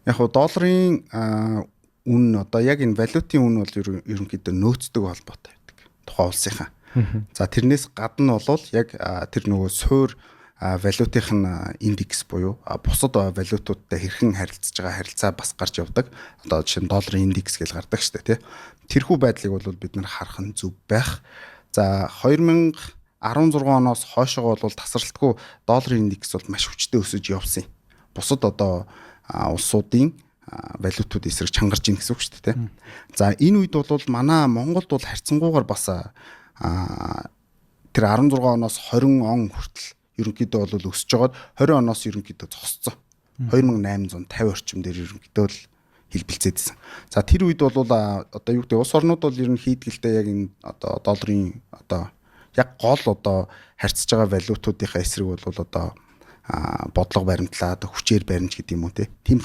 Яг нь долларын үн одоо яг энэ валютын үн бол ерөнхийдөө нөөцдөг холбоотой байдаг. Тухайн улсынхаа. За тэрнээс гадна бол яг тэр нөгөө суур валютын индекс буюу бусад валютуудтай хэрхэн харилцаж байгаа харилцаа бас гарч явдаг. Одоо жишээ нь долларын индекс гэж гардаг шүү дээ, тий. Тэрхүү байдлыг бол бид нар харах нь зөв байх. За 2016 оноос хойшоо бол тасралтгүй долларын индекс бол маш хүчтэй өсөж явсан юм. Бусад одоо улсуудын валютууд эсрэг чангарч ийн гэсэн үг шүү дээ. За энэ үед бол манай Монголд бол харьцангуйгаар бас тэр 16 оноос 20 он хүртэл ерөнхийдөө бол өсөж жагаад 20 оноос ерөнхийдөө зогсцсон. 2850 орчим дээр ерөнхийдөө л хэлбэлцээдсэн. За тэр үед бол одоо юу гэдэг улс орнууд бол ер нь хийдгэлтэй яг энэ одоо долларын одоо яг гол одоо харьцаж байгаа валютуудынхаа эсрэг бол одоо бодлого баримтлаа, одоо хүчээр баримт гэдэг юм уу те. Тиймэрхүү